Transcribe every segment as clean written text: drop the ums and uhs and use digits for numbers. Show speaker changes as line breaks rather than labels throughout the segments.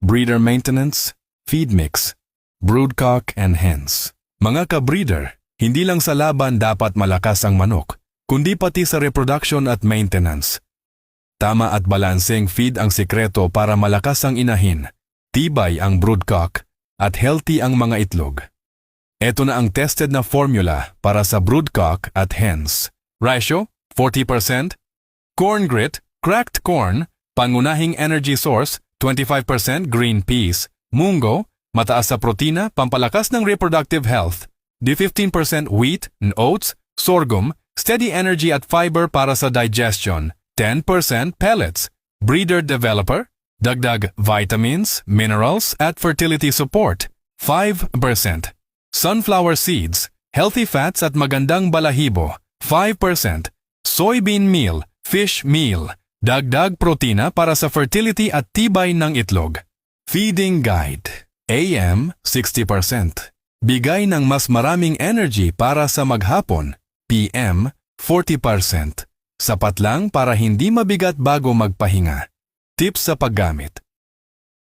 breeder maintenance, feed mix, broodcock and hens. Mga ka-breeder, hindi lang sa laban dapat malakas ang manok, kundi pati sa reproduction at maintenance. Tama at balanseng feed ang sikreto para malakas ang inahin, tibay ang broodcock, at healthy ang mga itlog. Ito na ang tested na formula para sa broodcock at hens. Ratio, 40%. Corn grit, cracked corn, pangunahing energy source, 25% green peas. Munggo, mataas sa protina, pampalakas ng reproductive health. D15% wheat and oats, sorghum, steady energy at fiber para sa digestion. 10% pellets, breeder developer, dagdag vitamins, minerals at fertility support. 5%. Sunflower seeds, healthy fats at magandang balahibo. 5%. Soybean meal, fish meal, dagdag protina para sa fertility at tibay ng itlog. Feeding guide, AM 60%. Bigay ng mas maraming energy para sa maghapon, PM 40%. Sapat lang para hindi mabigat bago magpahinga. Tips sa paggamit.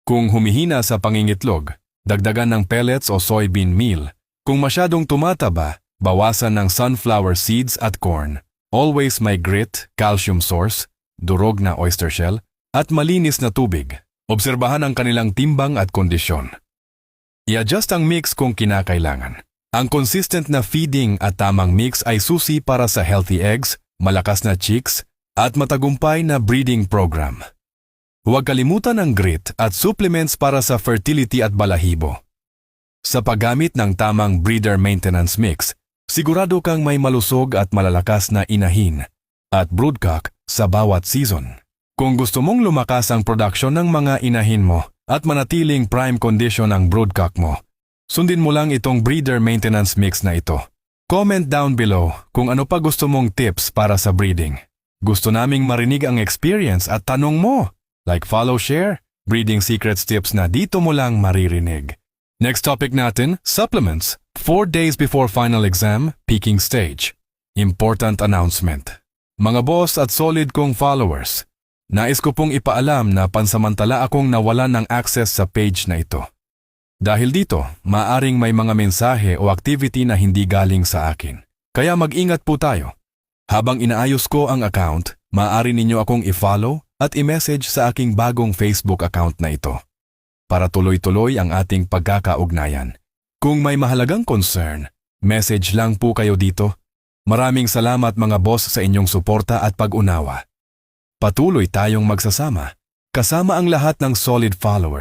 Kung humihina sa pangingitlog, dagdagan ng pellets o soybean meal. Kung masyadong tumataba, bawasan ng sunflower seeds at corn. Always may grit, calcium source, durog na oyster shell, at malinis na tubig. Obserbahan ang kanilang timbang at kondisyon. I-adjust ang mix kung kinakailangan. Ang consistent na feeding at tamang mix ay susi para sa healthy eggs, malakas na chicks, at matagumpay na breeding program. Huwag kalimutan ang grit at supplements para sa fertility at balahibo. Sa paggamit ng tamang breeder maintenance mix, sigurado kang may malusog at malalakas na inahin at broodcock sa bawat season. Kung gusto mong lumakas ang production ng mga inahin mo at manatiling prime condition ang broodcock mo, sundin mo lang itong breeder maintenance mix na ito. Comment down below kung ano pa gusto mong tips para sa breeding. Gusto naming marinig ang experience at tanong mo. Like, follow, share, breeding secrets tips na dito mo lang maririnig. Next topic natin, supplements. 4 days before final exam, peaking stage. Important announcement. Mga boss at solid kong followers, nais ko pong ipaalam na pansamantala akong nawalan ng access sa page na ito. Dahil dito, maaring may mga mensahe o activity na hindi galing sa akin. Kaya mag-ingat po tayo. Habang inaayos ko ang account, maaari ninyo akong i-follow at i-message sa aking bagong Facebook account na ito para tuloy-tuloy ang ating pagkakaugnayan. Kung may mahalagang concern, message lang po kayo dito. Maraming salamat mga boss sa inyong suporta at pag-unawa. Patuloy tayong magsasama, kasama ang lahat ng solid followers.